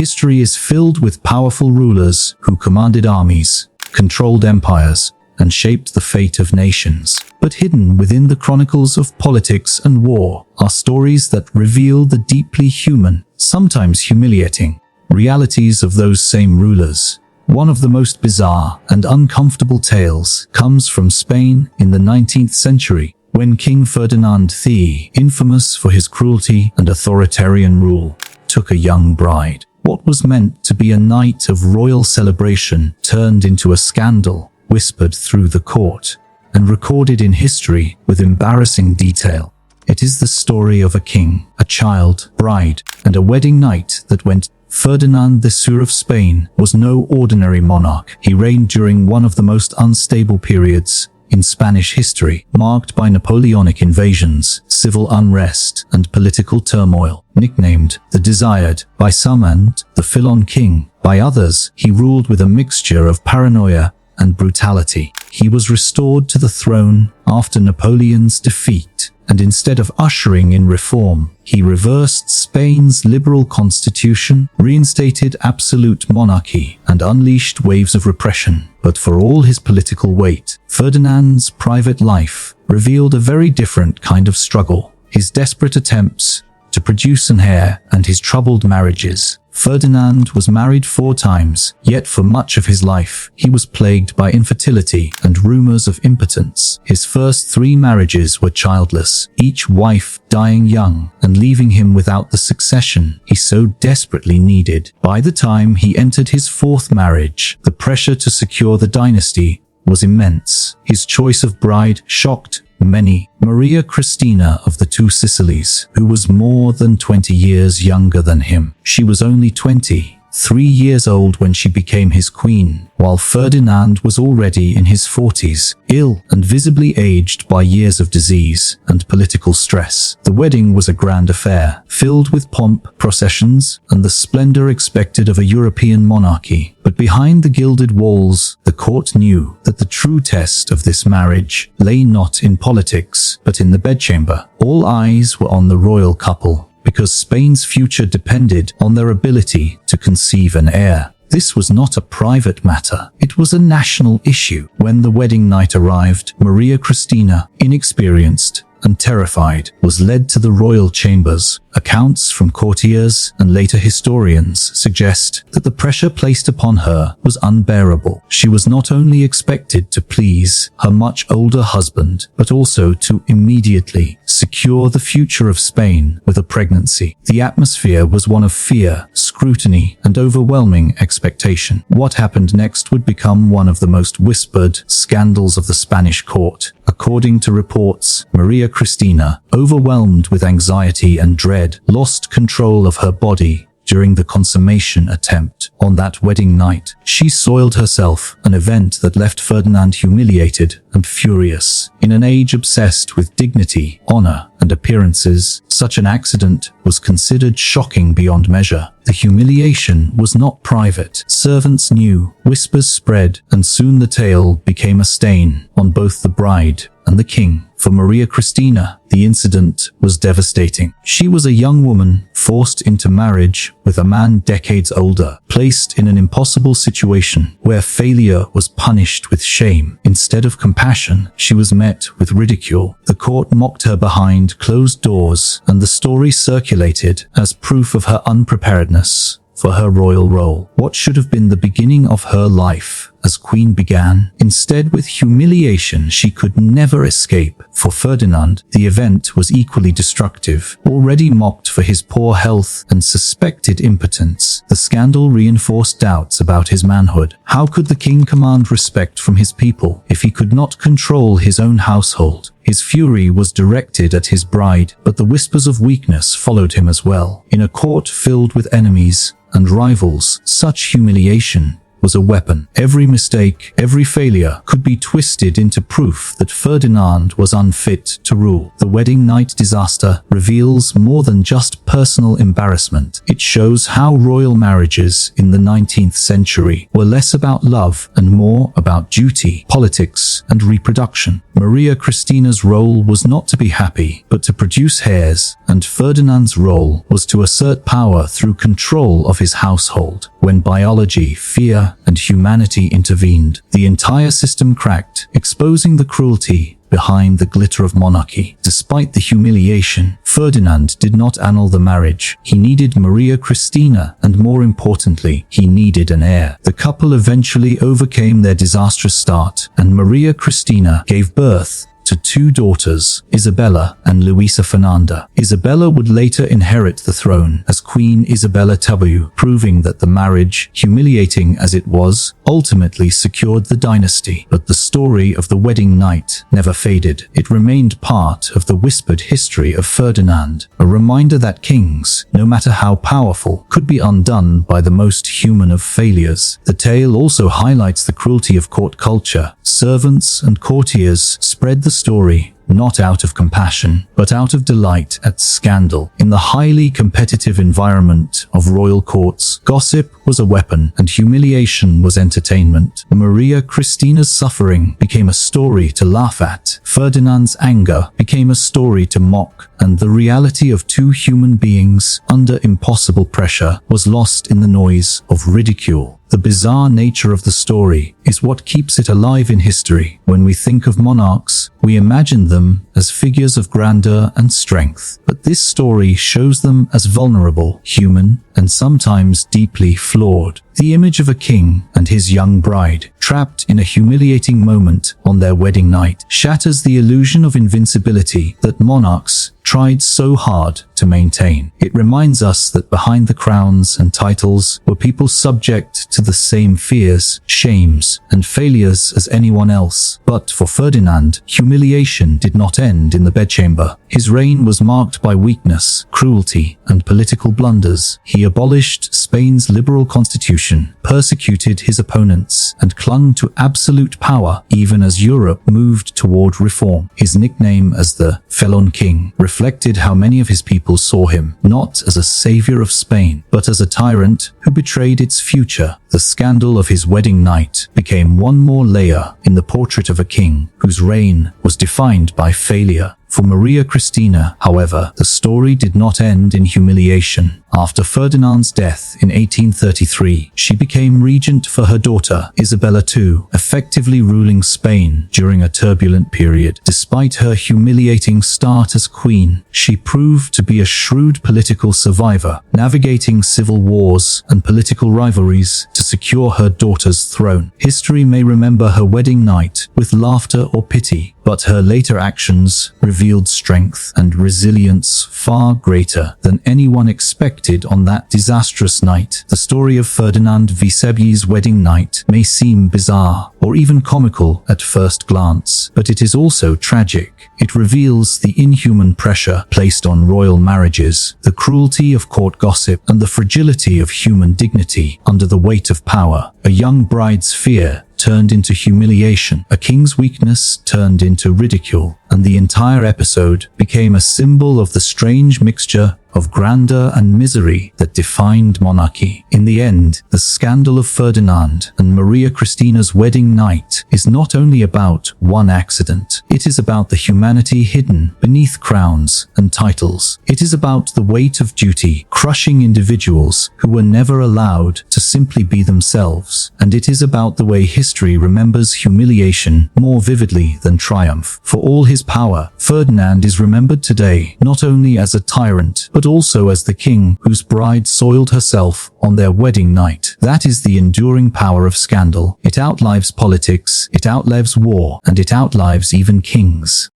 History is filled with powerful rulers who commanded armies, controlled empires, and shaped the fate of nations. But hidden within the chronicles of politics and war are stories that reveal the deeply human, sometimes humiliating, realities of those same rulers. One of the most bizarre and uncomfortable tales comes from Spain in the 19th century, when King Ferdinand VII, infamous for his cruelty and authoritarian rule, took a young bride. What was meant to be a night of royal celebration turned into a scandal, whispered through the court, and recorded in history with embarrassing detail. It is the story of a king, a child, bride, and a wedding night that went. Ferdinand VII of Spain was no ordinary monarch. He reigned during one of the most unstable periods in Spanish history, marked by Napoleonic invasions, civil unrest, and political turmoil. Nicknamed the Desired by some and the Filon King by others, he ruled with a mixture of paranoia and brutality. He was restored to the throne after Napoleon's defeat, and instead of ushering in reform, he reversed Spain's liberal constitution, reinstated absolute monarchy, and unleashed waves of repression. But for all his political weight, Ferdinand's private life revealed a very different kind of struggle. His desperate attempts to produce an heir and his troubled marriages. Ferdinand was married 4 times, yet for much of his life, he was plagued by infertility and rumors of impotence. His first 3 marriages were childless, each wife dying young and leaving him without the succession he so desperately needed. By the time he entered his 4th marriage, the pressure to secure the dynasty was immense. His choice of bride shocked many. Maria Christina of the 2 Sicilies, who was more than 20 years younger than him. She was only 23 years old when she became his queen, while Ferdinand was already in his 40s, ill and visibly aged by years of disease and political stress. The wedding was a grand affair, filled with pomp, processions, and the splendor expected of a European monarchy. But behind the gilded walls, the court knew that the true test of this marriage lay not in politics, but in the bedchamber. All eyes were on the royal couple, because Spain's future depended on their ability to conceive an heir. This was not a private matter, it was a national issue. When the wedding night arrived, Maria Christina, inexperienced and terrified, was led to the royal chambers. Accounts from courtiers and later historians suggest that the pressure placed upon her was unbearable. She was not only expected to please her much older husband, but also to immediately secure the future of Spain with a pregnancy. The atmosphere was one of fear, scrutiny, and overwhelming expectation. What happened next would become one of the most whispered scandals of the Spanish court. According to reports, Maria Christina, overwhelmed with anxiety and dread, lost control of her body during the consummation attempt. On that wedding night, she soiled herself, an event that left Ferdinand humiliated and furious. In an age obsessed with dignity, honor, and appearances, such an accident was considered shocking beyond measure. The humiliation was not private. Servants knew, whispers spread, and soon the tale became a stain on both the bride and the king. For Maria Christina, the incident was devastating. She was a young woman forced into marriage with a man decades older, placed in an impossible situation where failure was punished with shame. Instead of compassion, she was met with ridicule. The court mocked her behind closed doors, and the story circulated as proof of her unpreparedness for her royal role. What should have been the beginning of her life as queen began, instead with humiliation she could never escape. For Ferdinand, the event was equally destructive. Already mocked for his poor health and suspected impotence, the scandal reinforced doubts about his manhood. How could the king command respect from his people if he could not control his own household? His fury was directed at his bride, but the whispers of weakness followed him as well. In a court filled with enemies and rivals, such humiliation was a weapon. Every mistake, every failure could be twisted into proof that Ferdinand was unfit to rule. The wedding night disaster reveals more than just personal embarrassment. It shows how royal marriages in the 19th century were less about love and more about duty, politics, and reproduction. Maria Christina's role was not to be happy, but to produce heirs, and Ferdinand's role was to assert power through control of his household. When biology, fear, and humanity intervened, the entire system cracked, exposing the cruelty behind the glitter of monarchy. Despite the humiliation, Ferdinand did not annul the marriage. He needed Maria Christina, and more importantly, he needed an heir. The couple eventually overcame their disastrous start, and Maria Christina gave birth to two daughters, Isabella and Luisa Fernanda. Isabella would later inherit the throne as Queen Isabella II, proving that the marriage, humiliating as it was, ultimately secured the dynasty. But the story of the wedding night never faded. It remained part of the whispered history of Ferdinand, a reminder that kings, no matter how powerful, could be undone by the most human of failures. The tale also highlights the cruelty of court culture. Servants and courtiers spread the story, not out of compassion, but out of delight at scandal. In the highly competitive environment of royal courts, gossip was a weapon and humiliation was entertainment. Maria Christina's suffering became a story to laugh at. Ferdinand's anger became a story to mock, and the reality of two human beings under impossible pressure was lost in the noise of ridicule. The bizarre nature of the story is what keeps it alive in history. When we think of monarchs, we imagine them as figures of grandeur and strength, but this story shows them as vulnerable, human, and sometimes deeply flawed. The image of a king and his young bride, trapped in a humiliating moment on their wedding night, shatters the illusion of invincibility that monarchs tried so hard to maintain. It reminds us that behind the crowns and titles were people subject to the same fears, shames, and failures as anyone else. But for Ferdinand, humiliation did not end in the bedchamber. His reign was marked by weakness, cruelty, and political blunders. He abolished Spain's liberal constitution, persecuted his opponents, and clung to absolute power even as Europe moved toward reform. His nickname as the Felon King reflected how many of his people saw him, not as a savior of Spain, but as a tyrant who betrayed its future. The scandal of his wedding night became one more layer in the portrait of a king whose reign was defined by failure. For Maria Christina, however, the story did not end in humiliation. After Ferdinand's death in 1833, she became regent for her daughter, Isabella II, effectively ruling Spain during a turbulent period. Despite her humiliating start as queen, she proved to be a shrewd political survivor, navigating civil wars and political rivalries to secure her daughter's throne. History may remember her wedding night with laughter or pity, but her later actions revealed strength and resilience far greater than anyone expected on that disastrous night. The story of Ferdinand VII's wedding night may seem bizarre or even comical at first glance, but it is also tragic. It reveals the inhuman pressure placed on royal marriages, the cruelty of court gossip, and the fragility of human dignity under the weight of power. A young bride's fear turned into humiliation, a king's weakness turned into ridicule, and the entire episode became a symbol of the strange mixture of grandeur and misery that defined monarchy. In the end, the scandal of Ferdinand and Maria Christina's wedding night is not only about one accident. It is about the humanity hidden beneath crowns and titles. It is about the weight of duty crushing individuals who were never allowed to simply be themselves. And it is about the way history remembers humiliation more vividly than triumph. For all his power, Ferdinand is remembered today not only as a tyrant, but also as the king whose bride soiled herself on their wedding night. That is the enduring power of scandal. It outlives politics, it outlives war, and it outlives even kings.